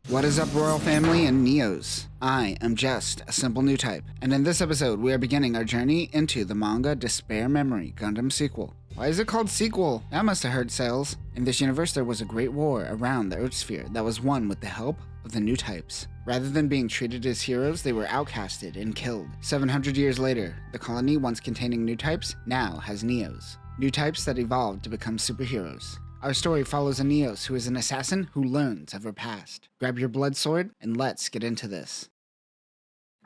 What is up, Royal Family and Neos? I am just a simple new type, and in this episode we are beginning our journey into the manga Despair Memory Gundam Sequel. Why is it called Sequel? That must have hurt sales. In this universe there was a great war around the Earth Sphere that was won with the help of the Newtypes. Rather than being treated as heroes, they were outcasted and killed. 700 years later, the colony once containing Newtypes now has Neos. Newtypes that evolved to become superheroes. Our story follows a Neos who is an assassin who learns of her past. Grab your blood sword and let's get into this.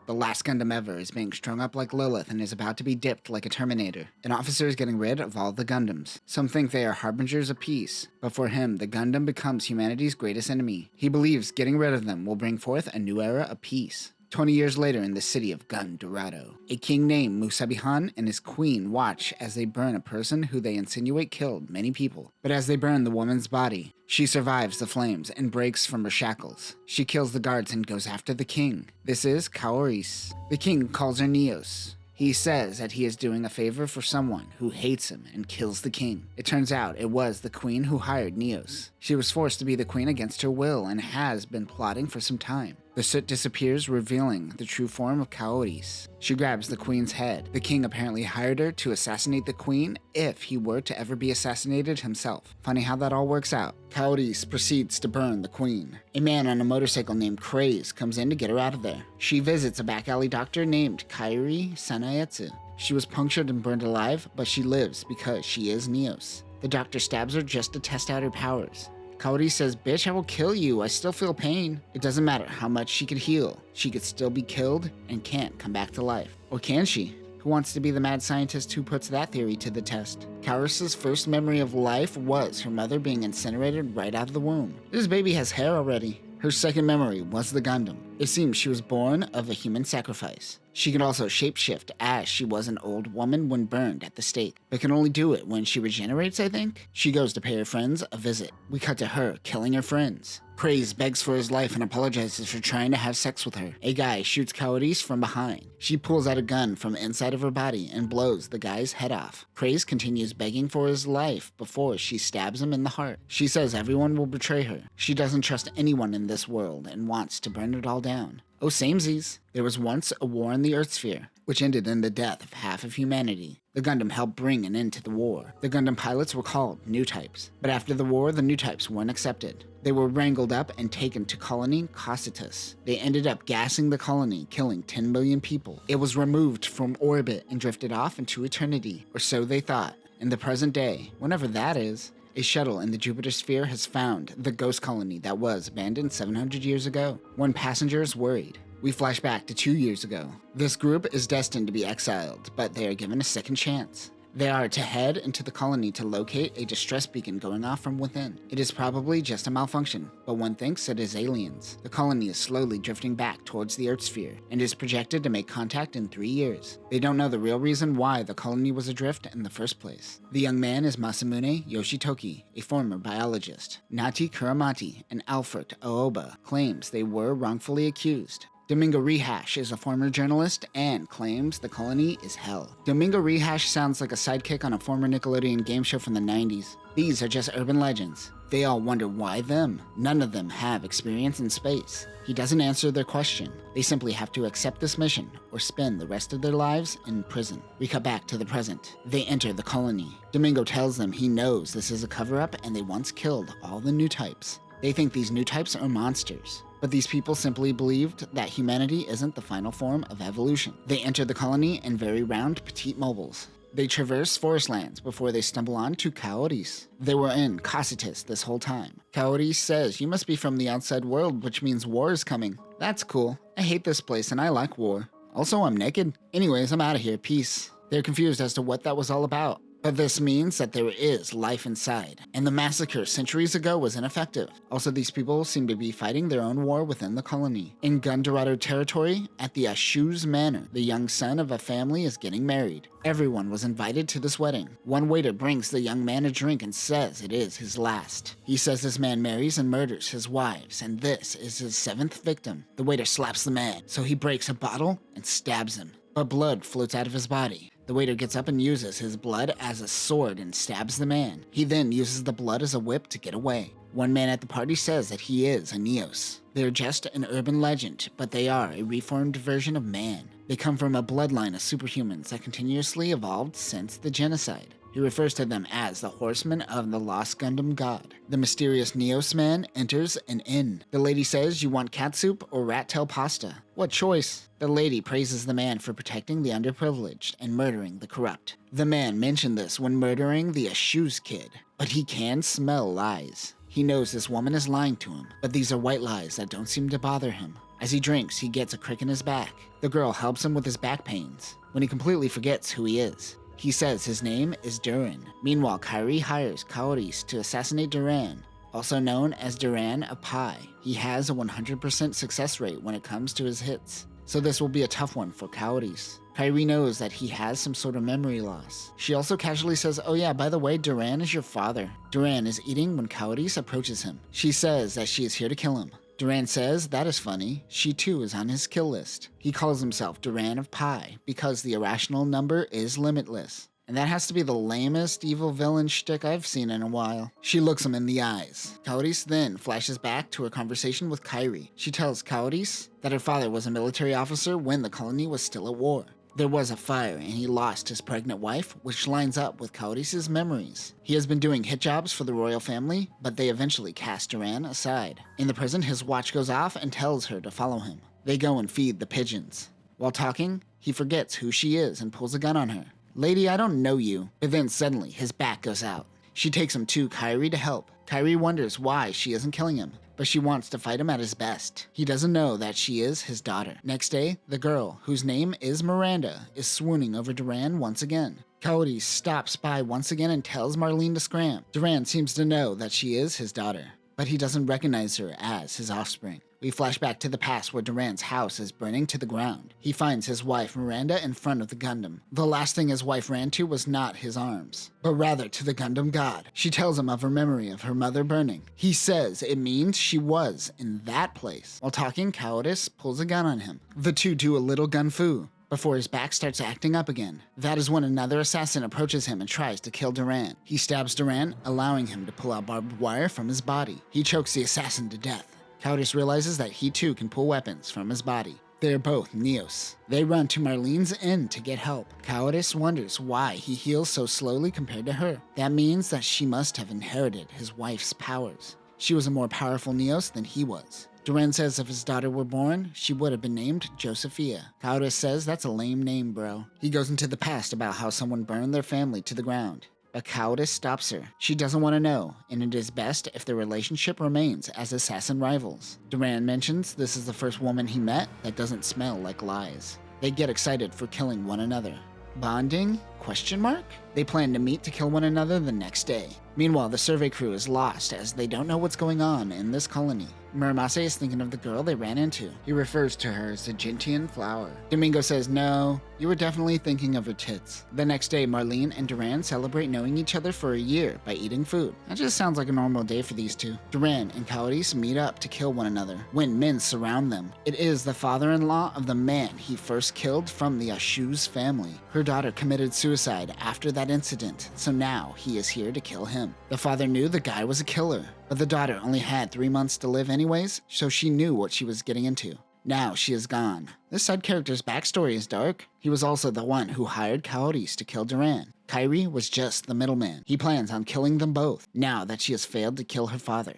The last Gundam ever is being strung up like Lilith and is about to be dipped like a Terminator. An officer is getting rid of all the Gundams. Some think they are harbingers of peace, but for him, the Gundam becomes humanity's greatest enemy. He believes getting rid of them will bring forth a new era of peace. 20 years later in the city of Gun Dorado, a king named Musabihan and his queen watch as they burn a person who they insinuate killed many people. But as they burn the woman's body, she survives the flames and breaks from her shackles. She kills the guards and goes after the king. This is Kaoris. The king calls her Neos. He says that he is doing a favor for someone who hates him and kills the king. It turns out it was the queen who hired Neos. She was forced to be the queen against her will and has been plotting for some time. The soot disappears, revealing the true form of Kaoris. She grabs the queen's head. The king apparently hired her to assassinate the queen if he were to ever be assassinated himself. Funny how that all works out. Kaoris proceeds to burn the queen. A man on a motorcycle named Craze comes in to get her out of there. She visits a back alley doctor named Kairi Sanaetsu. She was punctured and burned alive, but she lives because she is Neos. The doctor stabs her just to test out her powers. Kaori says, "Bitch, I will kill you. I still feel pain." It doesn't matter how much she could heal. She could still be killed and can't come back to life. Or can she? Who wants to be the mad scientist who puts that theory to the test? Kaoris' first memory of life was her mother being incinerated right out of the womb. This baby has hair already. Her second memory was the Gundam. It seems she was born of a human sacrifice. She could also shapeshift as she was an old woman when burned at the stake, but can only do it when she regenerates, I think? She goes to pay her friends a visit. We cut to her killing her friends. Craze begs for his life and apologizes for trying to have sex with her. A guy shoots Kaoris from behind. She pulls out a gun from inside of her body and blows the guy's head off. Craze continues begging for his life before she stabs him in the heart. She says everyone will betray her. She doesn't trust anyone in this world and wants to burn it all down. Oh, samesies. There was once a war in the Earth Sphere, which ended in the death of half of humanity. The Gundam helped bring an end to the war. The Gundam pilots were called Newtypes, but after the war, the Newtypes weren't accepted. They were wrangled up and taken to colony Cocytus. They ended up gassing the colony, killing 10 million people. It was removed from orbit and drifted off into eternity, or so they thought. In the present day, whenever that is, a shuttle in the Jupiter sphere has found the ghost colony that was abandoned 700 years ago. One passenger is worried. We flash back to 2 years ago. This group is destined to be exiled, but they are given a second chance. They are to head into the colony to locate a distress beacon going off from within. It is probably just a malfunction, but one thinks it is aliens. The colony is slowly drifting back towards the Earth sphere and is projected to make contact in 3 years. They don't know the real reason why the colony was adrift in the first place. The young man is Masamune Yoshitoki, a former biologist. Nati Kuramati and Alfred Ooba claims they were wrongfully accused. Domingo Rehash is a former journalist and claims the colony is hell. Domingo Rehash sounds like a sidekick on a former Nickelodeon game show from the 90s. These are just urban legends. They all wonder why them. None of them have experience in space. He doesn't answer their question. They simply have to accept this mission or spend the rest of their lives in prison. We cut back to the present. They enter the colony. Domingo tells them he knows this is a cover-up and they once killed all the Newtypes. They think these Newtypes are monsters. But these people simply believed that humanity isn't the final form of evolution. They enter the colony in very round, petite mobiles. They traverse forest lands before they stumble on to Kaoris. They were in Cocytus this whole time. Kaoris says, "You must be from the outside world, which means war is coming." That's cool. I hate this place and I like war. Also, I'm naked. Anyways, I'm out of here. Peace. They're confused as to what that was all about. But this means that there is life inside, and the massacre centuries ago was ineffective. Also, these people seem to be fighting their own war within the colony. In Gun Dorado territory, at the Ashuz Manor, the young son of a family is getting married. Everyone was invited to this wedding. One waiter brings the young man a drink and says it is his last. He says this man marries and murders his wives, and this is his 7th victim. The waiter slaps the man, so he breaks a bottle and stabs him. But blood floats out of his body. The waiter gets up and uses his blood as a sword and stabs the man. He then uses the blood as a whip to get away. One man at the party says that he is a Neos. They're just an urban legend, but they are a reformed version of man. They come from a bloodline of superhumans that continuously evolved since the genocide. He refers to them as the Horsemen of the Lost Gundam God. The mysterious Neos man enters an inn. The lady says, "You want cat soup or rat tail pasta? What choice?" The lady praises the man for protecting the underprivileged and murdering the corrupt. The man mentioned this when murdering the Ashuz kid, but he can smell lies. He knows this woman is lying to him, but these are white lies that don't seem to bother him. As he drinks, he gets a crick in his back. The girl helps him with his back pains, when he completely forgets who he is. He says his name is Duran. Meanwhile, Kairi hires Kaoris to assassinate Duran, also known as Duran of Pi. He has a 100% success rate when it comes to his hits, so this will be a tough one for Kaoris. Kairi knows that he has some sort of memory loss. She also casually says, "Oh yeah, by the way, Duran is your father." Duran is eating when Kaoris approaches him. She says that she is here to kill him. Duran says that is funny, she too is on his kill list. He calls himself Duran of Pi because the irrational number is limitless. And that has to be the lamest evil villain shtick I've seen in a while. She looks him in the eyes. Kaoris then flashes back to her conversation with Kairi. She tells Kaoris that her father was a military officer when the colony was still at war. There was a fire and he lost his pregnant wife, which lines up with Kaoris' memories. He has been doing hit jobs for the royal family, but they eventually cast Duran aside. In the prison, his watch goes off and tells her to follow him. They go and feed the pigeons. While talking, he forgets who she is and pulls a gun on her. "Lady, I don't know you." But then suddenly, his back goes out. She takes him to Kairi to help. Kairi wonders why she isn't killing him, but she wants to fight him at his best. He doesn't know that she is his daughter. Next day, the girl, whose name is Miranda, is swooning over Duran once again. Kaori stops by once again and tells Marlene to scram. Duran seems to know that she is his daughter, but he doesn't recognize her as his offspring. We flash back to the past where Duran's house is burning to the ground. He finds his wife Miranda in front of the Gundam. The last thing his wife ran to was not his arms, but rather to the Gundam god. She tells him of her memory of her mother burning. He says it means she was in that place. While talking, Kaoris pulls a gun on him. The two do a little gun fu before his back starts acting up again. That is when another assassin approaches him and tries to kill Duran. He stabs Duran, allowing him to pull out barbed wire from his body. He chokes the assassin to death. Kaoris realizes that he too can pull weapons from his body. They are both Neos. They run to Marlene's inn to get help. Kaoris wonders why he heals so slowly compared to her. That means that she must have inherited his wife's powers. She was a more powerful Neos than he was. Duran says if his daughter were born, she would have been named Josephia. Kaoris says that's a lame name, bro. He goes into the past about how someone burned their family to the ground. But Kaoris stops her. She doesn't want to know, and it is best if their relationship remains as assassin rivals. Duran mentions this is the first woman he met that doesn't smell like lies. They get excited for killing one another. Bonding? Question mark? They plan to meet to kill one another the next day. Meanwhile, the survey crew is lost as they don't know what's going on in this colony. Muramasa is thinking of the girl they ran into. He refers to her as the gentian flower. Domingo says, "No, you were definitely thinking of her tits." The next day, Marlene and Duran celebrate knowing each other for a year by eating food. That just sounds like a normal day for these two. Duran and Kaoris meet up to kill one another when men surround them. It is the father-in-law of the man he first killed from the Ashuz family. Her daughter committed suicide after that incident, so now he is here to kill him. The father knew the guy was a killer, but the daughter only had 3 months to live anyways, so she knew what she was getting into. Now she is gone. This side character's backstory is dark. He was also the one who hired Kaoris to kill Duran. Kairi was just the middleman. He plans on killing them both, now that she has failed to kill her father.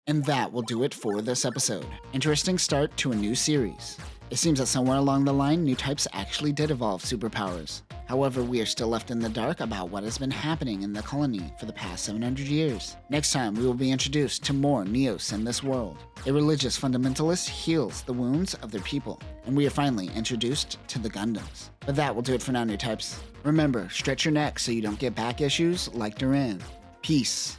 And that will do it for this episode. Interesting start to a new series. It seems that somewhere along the line, Newtypes actually did evolve superpowers. However, we are still left in the dark about what has been happening in the colony for the past 700 years. Next time, we will be introduced to more Neos in this world. A religious fundamentalist heals the wounds of their people, and we are finally introduced to the Gundams. But that will do it for now, Newtypes. Remember, stretch your neck so you don't get back issues like Duran. Peace.